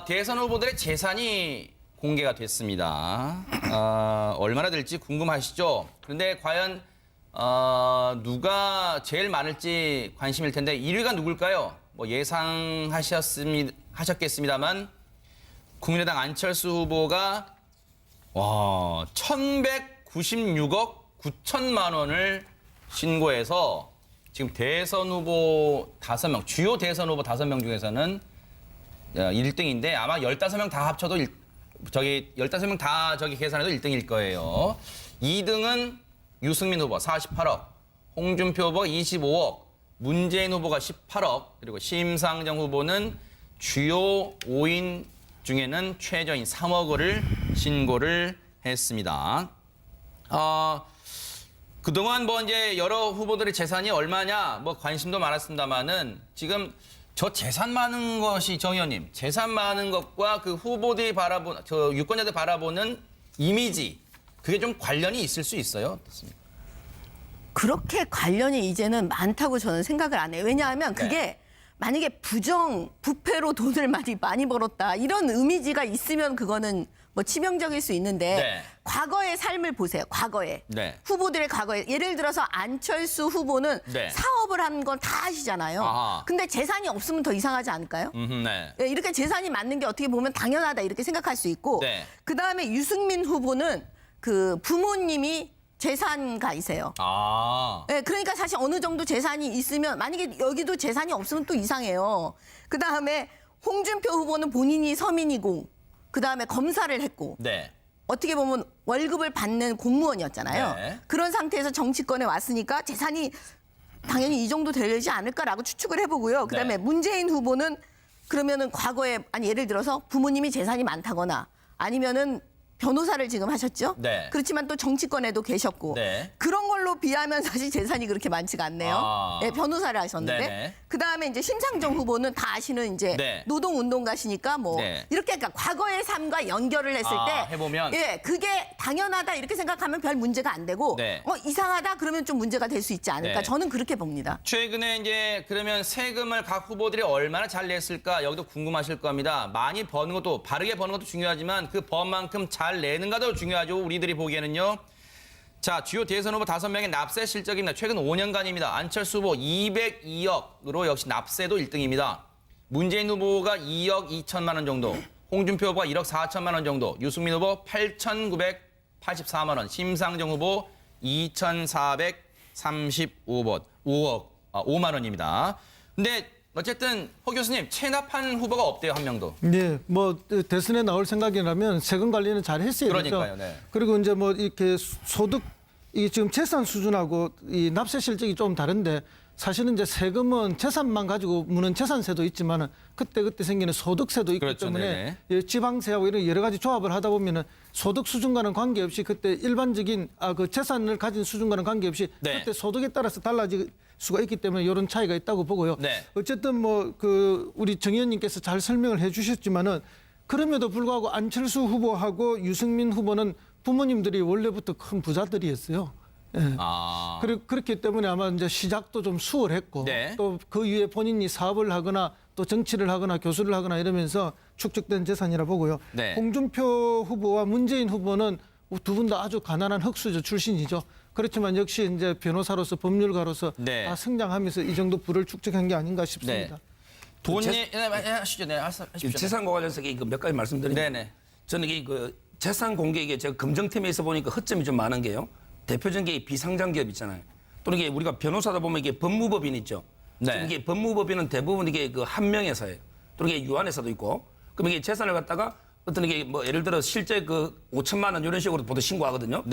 대선 후보들의 재산이 공개가 됐습니다. 얼마나 될지 궁금하시죠? 그런데 과연 누가 제일 많을지 관심일 텐데 1위가 누굴까요? 뭐 예상하셨겠습니다만 국민의당 안철수 후보가 1,196억 9천만 원을 신고해서 지금 대선 후보 5명, 주요 대선 후보 5명 중에서는 1등인데 아마 15명 다 합쳐도 15명 다 계산해도 1등일 거예요. 2등은 유승민 후보 48억, 홍준표 후보 25억, 문재인 후보가 18억, 그리고 심상정 후보는 주요 5인 중에는 최저인 3억을 신고를 했습니다. 그동안 뭐 이제 여러 후보들의 재산이 얼마냐 뭐 관심도 많았습니다만은 지금 저 재산 많은 것이 정 의원님, 재산 많은 것과 그 후보들이 저 유권자들 바라보는 이미지 그게 좀 관련이 있을 수 있어요? 어떻습니까? 그렇게 관련이 이제는 많다고 저는 생각을 안 해요. 왜냐하면 그게 만약에 부패로 돈을 많이 벌었다 이런 이미지가 있으면 그거는 뭐 치명적일 수 있는데 과거의 삶을 보세요. 과거에 후보들의 과거에 예를 들어서 안철수 후보는 사업을 한 건 다 아시잖아요. 근데 재산이 없으면 더 이상하지 않을까요? 이렇게 재산이 많는 게 어떻게 보면 당연하다 이렇게 생각할 수 있고 그다음에 유승민 후보는 그 부모님이 재산가이세요. 그러니까 사실 어느 정도 재산이 있으면 만약에 여기도 재산이 없으면 또 이상해요. 그다음에 홍준표 후보는 본인이 서민이고 그다음에 검사를 했고 어떻게 보면 월급을 받는 공무원이었잖아요. 그런 상태에서 정치권에 왔으니까 재산이 당연히 이 정도 되지 않을까라고 추측을 해보고요. 그다음에 문재인 후보는 그러면은 과거에 예를 들어서 부모님이 재산이 많다거나 아니면은 변호사를 지금 하셨죠? 그렇지만 또 정치권에도 계셨고 그런 걸로 비하면 사실 재산이 그렇게 많지가 않네요. 변호사를 하셨는데 그다음에 이제 심상정 후보는 다 아시는 이제 노동운동가시니까 뭐 이렇게 그러니까 과거의 삶과 연결을 했을 때 해보면 그게 당연하다 이렇게 생각하면 별 문제가 안 되고 이상하다 그러면 좀 문제가 될 수 있지 않을까 저는 그렇게 봅니다. 최근에 이제 그러면 세금을 각 후보들이 얼마나 잘 냈을까 여기도 궁금하실 겁니다. 많이 버는 것도 바르게 버는 것도 중요하지만 그 번만큼 잘 내는가도 중요하죠. 우리들이 보기에는요. 자, 주요 대선 후보 5명의 납세 실적입니다. 최근 5년간입니다. 안철수 후보 202억으로 역시 납세도 1등입니다. 문재인 후보가 2억 2천만 원 정도, 홍준표 후보가 1억 4천만 원 정도, 유승민 후보 8,984만 원, 심상정 후보 2,435억, 5만 원입니다. 근데 어쨌든 허 교수님 체납한 후보가 없대요, 한 명도. 네, 뭐 대선에 나올 생각이라면 세금 관리는 잘 했어야 되죠. 그러니까요. 그리고 이제 뭐 이렇게 소득 이 지금 재산 수준하고 이 납세 실적이 좀 다른데 사실은 이제 세금은 재산만 가지고 무는 재산세도 있지만은 그때 생기는 소득세도 있기 때문에 지방세하고 이런 여러 가지 조합을 하다 보면은 소득 수준과는 관계없이 그때 일반적인 그 재산을 가진 수준과는 관계없이 그때 소득에 따라서 달라질 수가 있기 때문에 이런 차이가 있다고 보고요. 어쨌든 뭐 우리 정 의원님께서 잘 설명을 해주셨지만은 그럼에도 불구하고 안철수 후보하고 유승민 후보는 부모님들이 원래부터 큰 부자들이었어요. 그리고 그렇기 때문에 아마 이제 시작도 좀 수월했고 또 그 이후에 본인이 사업을 하거나 또 정치를 하거나 교수를 하거나 이러면서 축적된 재산이라 보고요. 홍준표 후보와 문재인 후보는 두 분 다 아주 가난한 흙수저 출신이죠. 그렇지만 역시 이제 변호사로서 법률가로서 다 성장하면서 이 정도 부를 축적한 게 아닌가 싶습니다. 하시죠. 하십시오. 재산과 관련해서 몇 가지 말씀드리면 저는 그 재산 공개 제가 검증팀에서 보니까 허점이 좀 많은 게요. 대표적인 게 비상장 기업 있잖아요. 또는 이게 우리가 변호사다 보면 이게 법무법인 있죠. 이게 법무법인은 대부분 이게 그 한 명에서예요. 또는 이게 유한회사도 있고. 그럼 이게 재산을 갖다가 어떤 게 뭐 예를 들어 실제 그 5천만 원 이런 식으로 보통 신고하거든요.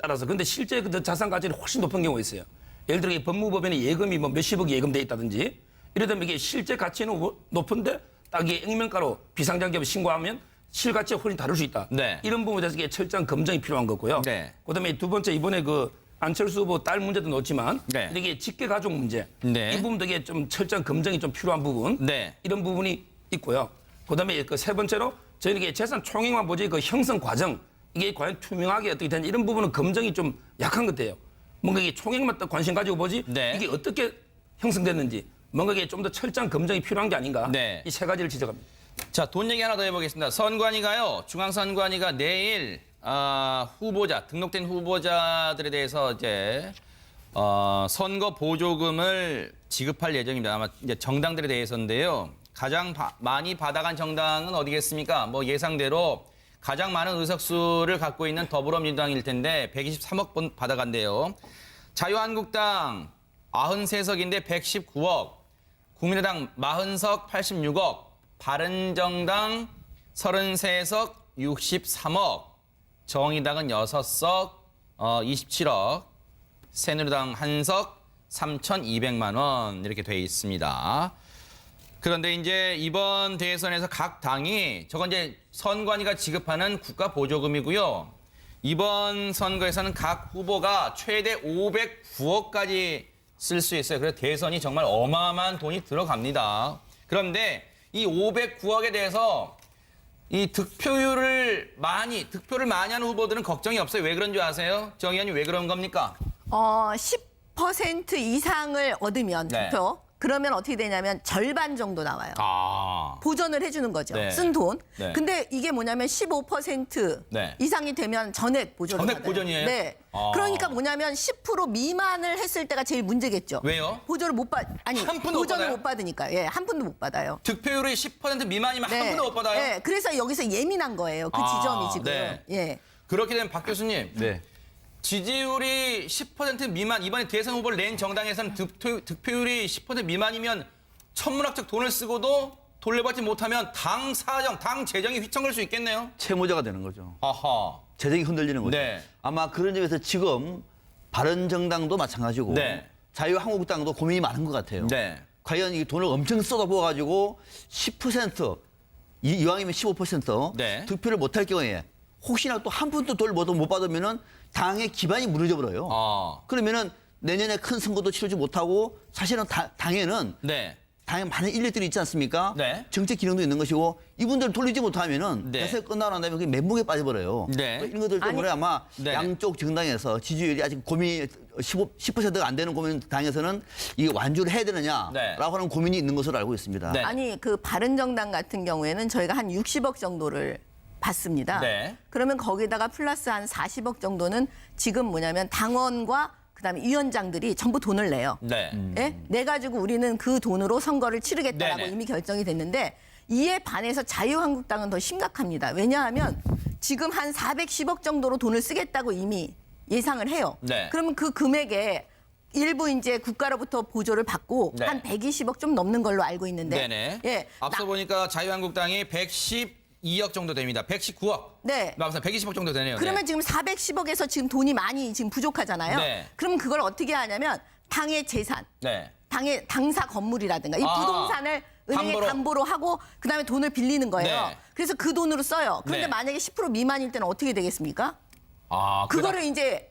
따라서 근데 실제 그 자산 가치는 훨씬 높은 경우가 있어요. 예를 들어 법무법인의 예금이 뭐 몇십억 예금돼 있다든지 이러다면 이게 실제 가치는 높은데 딱 이게 액면가로 비상장 기업을 신고하면 실가치가 훨씬 다를 수 있다. 이런 부분에 대해서 철저한 검증이 필요한 거고요. 그다음에 두 번째 이번에 그 안철수 후보 딸 문제도 넣었지만 이게 직계 가족 문제 이 부분도 이게 좀 철저한 검증이 좀 필요한 부분 이런 부분이 있고요. 그다음에 그 세 번째로 저희는 이게 재산 총액만 보지 그 형성 과정 이게 과연 투명하게 어떻게 되는지 이런 부분은 검증이 좀 약한 것 같아요. 뭔가 이게 총액만 딱 관심 가지고 보지 이게 어떻게 형성됐는지 뭔가 이게 좀 더 철저한 검증이 필요한 게 아닌가 이 세 가지를 지적합니다. 자, 돈 얘기 하나 더 해보겠습니다. 선관위가요, 중앙선관위가 내일 후보자, 등록된 후보자들에 대해서 이제 선거 보조금을 지급할 예정입니다. 아마 이제 정당들에 대해서인데요. 가장 많이 받아간 정당은 어디겠습니까? 뭐 예상대로 가장 많은 의석수를 갖고 있는 더불어민주당일 텐데 123억 번 받아간대요. 자유한국당 93석인데 119억, 국민의당 40석 86억, 바른정당 33석 63억, 정의당은 6석 27억, 새누리당 1석 3,200만 원 이렇게 돼 있습니다. 그런데 이제 이번 대선에서 각 당이 저건 이제 선관위가 지급하는 국가 보조금이고요. 이번 선거에서는 각 후보가 최대 509억까지 쓸 수 있어요. 그래서 대선이 정말 어마어마한 돈이 들어갑니다. 그런데 이 509억에 대해서 이 득표를 많이 하는 후보들은 걱정이 없어요. 왜 그런 줄 아세요? 정 의원님 왜 그런 겁니까? 10% 이상을 얻으면 네. 투표. 그러면 어떻게 되냐면 절반 정도 나와요. 보전을 해주는 거죠. 네. 쓴 돈. 네. 근데 이게 뭐냐면 15% 네. 이상이 되면 전액 보전을 전액 받아요. 보전이에요? 네. 그러니까 뭐냐면 10% 미만을 했을 때가 제일 문제겠죠. 왜요? 보전을 한 푼도 못 보전을 받아요? 못 받으니까. 예, 한 푼도 못 받아요. 득표율이 10% 미만이면 한 푼도 못 받아요? 네. 그래서 여기서 예민한 거예요. 그 지점이 지금. 네. 예. 그렇게 되면 박 교수님, 네. 지지율이 10% 미만, 이번에 대선 후보를 낸 정당에서는 득표율이 10% 미만이면 천문학적 돈을 쓰고도 돌려받지 못하면 당 사정, 당 재정이 휘청할 수 있겠네요. 채무자가 되는 거죠. 아하. 재정이 흔들리는 거죠. 네. 아마 그런 점에서 지금 바른정당도 마찬가지고 네. 자유한국당도 고민이 많은 것 같아요. 네. 과연 이 돈을 엄청 쏟아부어가지고 10% 이왕이면 15% 네. 득표를 못할 경우에 혹시나 또 한 푼도 덜 못 받으면은 당의 기반이 무너져 버려요. 그러면은 내년에 큰 선거도 치르지 못하고 사실은 당에는 네. 당에 많은 인력들이 있지 않습니까? 네. 정책 기능도 있는 것이고 이분들 돌리지 못하면은 네. 대선 끝나고 난 다음에 그게 멘붕에 빠져버려요. 네. 이런 것들 때문에 아마 네. 양쪽 정당에서 지지율이 아직 고민이 10%가 안 되는 고민 당에서는 이게 완주를 해야 되느냐라고 네. 하는 고민이 있는 것으로 알고 있습니다. 네. 아니 그 바른정당 같은 경우에는 저희가 한 60억 정도를 받습니다. 네. 그러면 거기다가 플러스 한 40억 정도는 지금 뭐냐면 당원과 그다음에 위원장들이 전부 돈을 내요. 네. 예? 내 가지고 우리는 그 돈으로 선거를 치르겠다라고 네네. 이미 결정이 됐는데 이에 반해서 자유한국당은 더 심각합니다. 왜냐하면 지금 한 410억 정도로 돈을 쓰겠다고 이미 예상을 해요. 네. 그러면 그 금액에 일부 이제 국가로부터 보조를 받고 네. 한 120억 좀 넘는 걸로 알고 있는데 네네. 예. 앞서 보니까 자유한국당이 112억 정도 됩니다. 119억. 네. 맞아요. 120억 정도 되네요. 그러면 네. 지금 410억에서 지금 돈이 많이 지금 부족하잖아요. 네. 그럼 그걸 어떻게 하냐면 당의 재산, 네. 당의 당사 건물이라든가 이 아, 부동산을 은행에 담보로 하고 그다음에 돈을 빌리는 거예요. 네. 그래서 그 돈으로 써요. 그런데 네. 만약에 10% 미만일 때는 어떻게 되겠습니까? 그거를 그거를 이제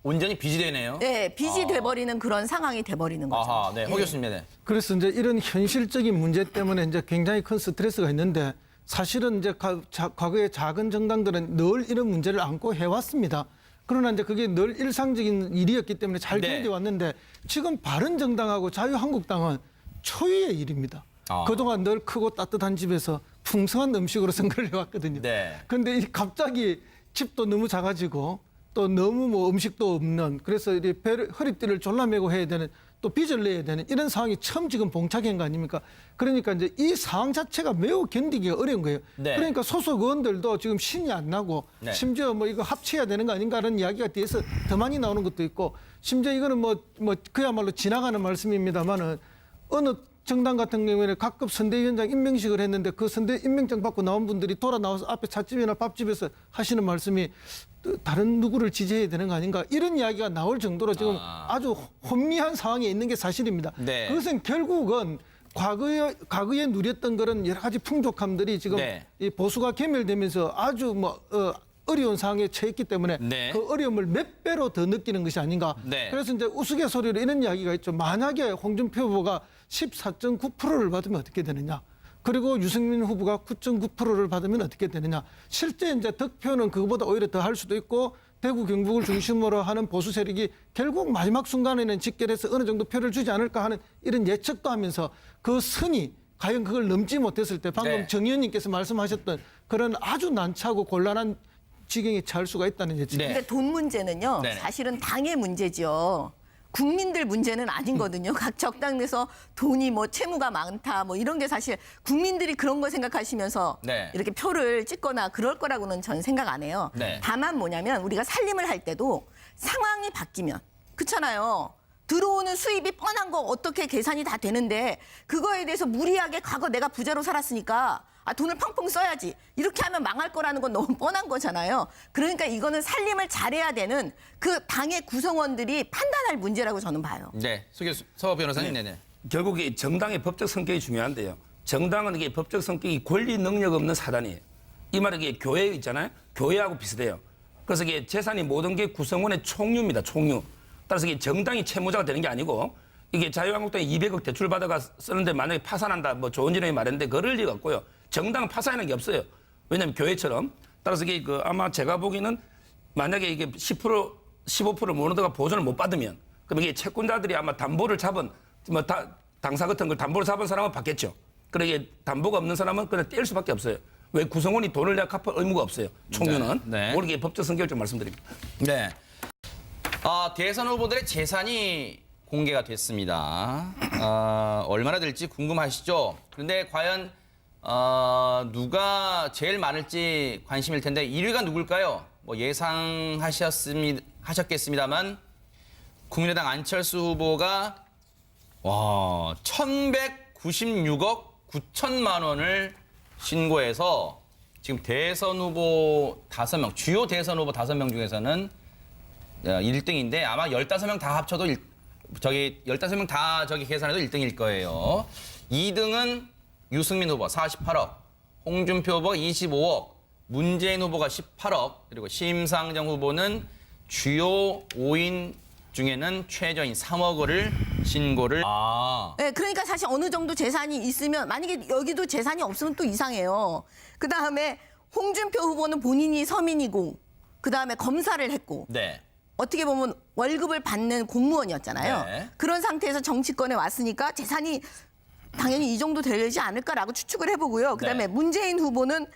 온전히 빚이 되네요. 빚이 돼버리는 그런 상황이 돼버리는 거죠. 아하, 네. 허 예. 교수님, 네. 그래서 이제 이런 현실적인 문제 때문에 이제 굉장히 큰 스트레스가 있는데 사실은 이제 과거의 작은 정당들은 늘 이런 문제를 안고 해왔습니다. 그러나 이제 그게 늘 일상적인 일이었기 때문에 잘 네. 견뎌왔는데 지금 바른정당하고 자유한국당은 초유의 일입니다. 그동안 늘 크고 따뜻한 집에서 풍성한 음식으로 선거를 해왔거든요. 네. 그런데 갑자기 집도 너무 작아지고 또 너무 뭐 음식도 없는 그래서 이 허리띠를 졸라매고 해야 되는 또 빚을 내야 되는 이런 상황이 처음 지금 봉착한 거 아닙니까? 그러니까 이제 이 상황 자체가 매우 견디기가 어려운 거예요. 네. 그러니까 소속 의원들도 지금 신이 안 나고 네. 심지어 뭐 이거 합치해야 되는 거 아닌가라는 이야기가 뒤에서 더 많이 나오는 것도 있고 심지어 이거는 뭐 그야말로 지나가는 말씀입니다만은 어느 정당 같은 경우에는 각급 선대위원장 임명식을 했는데 그 선대 임명장 받고 나온 분들이 돌아 나와서 앞에 찻집이나 밥집에서 하시는 말씀이 다른 누구를 지지해야 되는 거 아닌가 이런 이야기가 나올 정도로 지금 아주 혼미한 상황에 있는 게 사실입니다. 네. 그것은 결국은 과거에 누렸던 그런 여러 가지 풍족함들이 지금 네. 이 보수가 괴멸되면서 아주 어려운 상황에 처했기 때문에 네. 그 어려움을 몇 배로 더 느끼는 것이 아닌가. 네. 그래서 이제 우스갯소리로 이런 이야기가 있죠. 만약에 홍준표 후보가 14.9%를 받으면 어떻게 되느냐. 그리고 유승민 후보가 9.9%를 받으면 어떻게 되느냐. 실제 이제 득표는 그거보다 오히려 더 할 수도 있고 대구 경북을 중심으로 하는 보수 세력이 결국 마지막 순간에는 직결해서 어느 정도 표를 주지 않을까 하는 이런 예측도 하면서 그 선이 과연 그걸 넘지 못했을 때 방금 네. 정 의원님께서 말씀하셨던 그런 아주 난처하고 곤란한 지경에 처할 수가 있다는 얘기죠. 네. 근데 돈 문제는요, 네네. 사실은 당의 문제죠. 국민들 문제는 아니거든요. 각 정당에서 돈이 뭐 채무가 많다 뭐 이런 게 사실 국민들이 그런 거 생각하시면서 네. 이렇게 표를 찍거나 그럴 거라고는 전 생각 안 해요. 네. 다만 뭐냐면 우리가 살림을 할 때도 상황이 바뀌면 그렇잖아요. 들어오는 수입이 뻔한 거 어떻게 계산이 다 되는데 그거에 대해서 무리하게 과거 내가 부자로 살았으니까 돈을 펑펑 써야지. 이렇게 하면 망할 거라는 건 너무 뻔한 거잖아요. 그러니까 이거는 살림을 잘해야 되는 그 당의 구성원들이 판단할 문제라고 저는 봐요. 네, 서 변호사님, 네네. 결국 이 정당의 법적 성격이 중요한데요. 정당은 이게 법적 성격이 권리 능력 없는 사단이에요. 이 말은 이게 교회 있잖아요. 교회하고 비슷해요. 그래서 이게 재산이 모든 게 구성원의 총유입니다. 총유. 따라서 이게 정당이 채무자가 되는 게 아니고 이게 자유한국당이 200억 대출 받아가 쓰는데 만약에 파산한다, 뭐 조은진이 말했는데 그럴 리가 없고요. 정당은 파산하는 게 없어요. 왜냐하면 교회처럼. 따라서 이게 아마 제가 보기에는 만약에 이게 10%, 15% 모노드가 보존을 못 받으면 그럼 이게 채권자들이 아마 담보를 잡은 뭐 당사 같은 걸 담보를 잡은 사람은 받겠죠. 그러게 담보가 없는 사람은 그냥 뗄 수밖에 없어요. 왜 구성원이 돈을 내가 갚을 의무가 없어요. 총유는. 네. 네. 모르게 법적 성격을 좀 말씀드립니다. 네. 대선 후보들의 재산이 공개가 됐습니다. 얼마나 될지 궁금하시죠? 그런데 과연 누가 제일 많을지 관심일 텐데 1위가 누굴까요? 뭐 예상하셨겠습니다만 국민의당 안철수 후보가 1,196억 9천만 원을 신고해서 지금 대선 후보 5명, 주요 대선 후보 5명 중에서는 1등인데 아마 15명 다 합쳐도 15명 다 계산해도 1등일 거예요. 2등은 유승민 후보 48억, 홍준표 후보가 25억, 문재인 후보가 18억, 그리고 심상정 후보는 주요 5인 중에는 최저인 3억을 신고를. 네, 그러니까 사실 어느 정도 재산이 있으면 만약에 여기도 재산이 없으면 또 이상해요. 그 다음에 홍준표 후보는 본인이 서민이고 그 다음에 검사를 했고 네. 어떻게 보면 월급을 받는 공무원이었잖아요. 네. 그런 상태에서 정치권에 왔으니까 재산이 당연히 이 정도 되지 않을까라고 추측을 해보고요. 그다음에 네. 문재인 후보는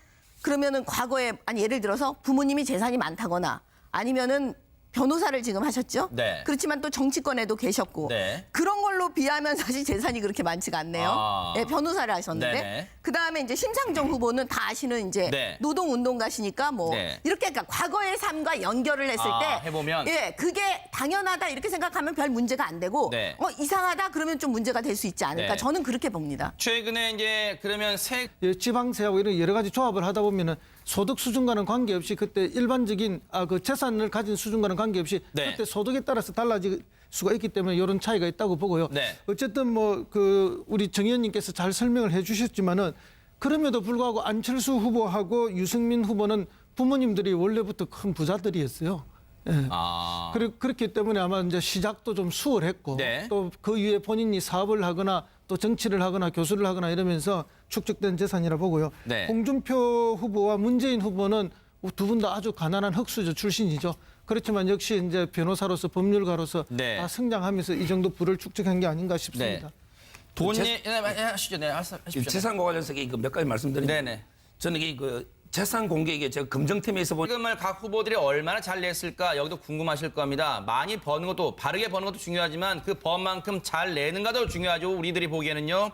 그러면은 과거에 예를 들어서 부모님이 재산이 많다거나 아니면은 변호사를 지금 하셨죠. 네. 그렇지만 또 정치권에도 계셨고 네. 그런 걸로 비하면 사실 재산이 그렇게 많지가 않네요. 네, 변호사를 하셨는데 네네. 그다음에 이제 심상정 후보는 다 아시는 이제 네. 노동운동가시니까 뭐 네. 이렇게 그러니까 과거의 삶과 연결을 했을 때 해보면 예, 그게 당연하다 이렇게 생각하면 별 문제가 안 되고 네. 이상하다 그러면 좀 문제가 될 수 있지 않을까. 네. 저는 그렇게 봅니다. 최근에 이제 그러면 지방세하고 이런 여러 가지 조합을 하다 보면은 소득 수준과는 관계없이 그때 일반적인 그 재산을 가진 수준과는 관계없이 네. 그때 소득에 따라서 달라질 수가 있기 때문에 이런 차이가 있다고 보고요. 네. 어쨌든 뭐 우리 정 의원님께서 잘 설명을 해주셨지만은 그럼에도 불구하고 안철수 후보하고 유승민 후보는 부모님들이 원래부터 큰 부자들이었어요. 예. 그렇기 때문에 아마 이제 시작도 좀 수월했고 네. 또 그 이후에 본인이 사업을 하거나 또 정치를 하거나 교수를 하거나 이러면서 축적된 재산이라 보고요. 네. 홍준표 후보와 문재인 후보는 두 분 다 아주 가난한 흑수저 출신이죠. 그렇지만 역시 이제 변호사로서 법률가로서 네. 다 성장하면서 이 정도 부를 축적한 게 아닌가 싶습니다. 네. 돈이 하시죠. 네, 하십시오. 재산과 관련해서 몇 가지 말씀드리면 네네. 저는 재산 공개 이게 제가 검증팀에서 본 세금을 각 후보들이 얼마나 잘 냈을까 여기도 궁금하실 겁니다. 많이 버는 것도 바르게 버는 것도 중요하지만 그 번만큼 잘 내는가도 중요하죠. 우리들이 보기에는요.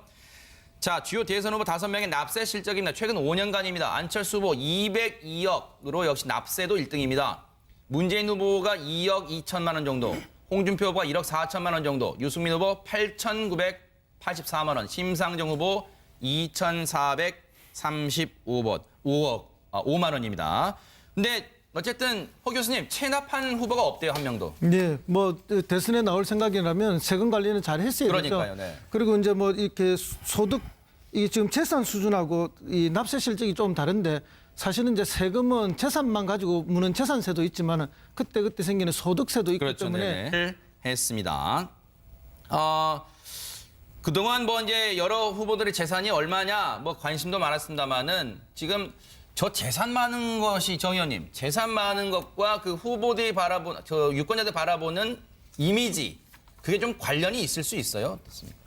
자, 주요 대선 후보 5명의 납세 실적입니다. 최근 5년간입니다. 안철수 후보 202억으로 역시 납세도 1등입니다. 문재인 후보가 2억 2천만 원 정도, 홍준표 후보가 1억 4천만 원 정도, 유승민 후보 8,984만 원, 심상정 후보 5만 원입니다. 근데 어쨌든 허 교수님 체납한 후보가 없대요, 한 명도. 네, 뭐 대선에 나올 생각이라면 세금 관리는 잘 했어야 그러니까요, 되죠. 네. 그리고 이제 뭐 이렇게 소득 이 지금 재산 수준하고 이 납세 실적이 좀 다른데 사실은 이제 세금은 재산만 가지고 무는 재산세도 있지만은 그때 생기는 소득세도 있기 그렇죠, 때문에 네네. 했습니다. 그동안 뭐 이제 여러 후보들의 재산이 얼마냐 뭐 관심도 많았습니다만은 지금 저 재산 많은 것이 정 의원님 재산 많은 것과 그 후보들이 유권자들 바라보는 이미지 그게 좀 관련이 있을 수 있어요? 어떻습니까?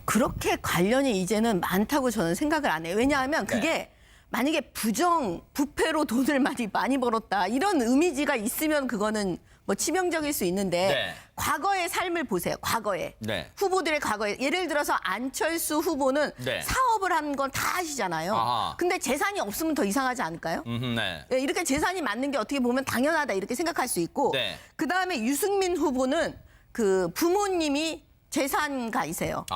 그렇게 관련이 이제는 많다고 저는 생각을 안 해요. 왜냐하면 그게 네. 만약에 부패로 돈을 많이 벌었다 이런 이미지가 있으면 그거는 뭐 치명적일 수 있는데 네. 과거의 삶을 보세요. 과거에 네. 후보들의 과거에 예를 들어서 안철수 후보는 네. 사업을 한 건 다 아시잖아요. 아하. 근데 재산이 없으면 더 이상하지 않을까요? 네. 예, 이렇게 재산이 많는 게 어떻게 보면 당연하다 이렇게 생각할 수 있고 네. 그다음에 유승민 후보는 그 부모님이 재산가이세요.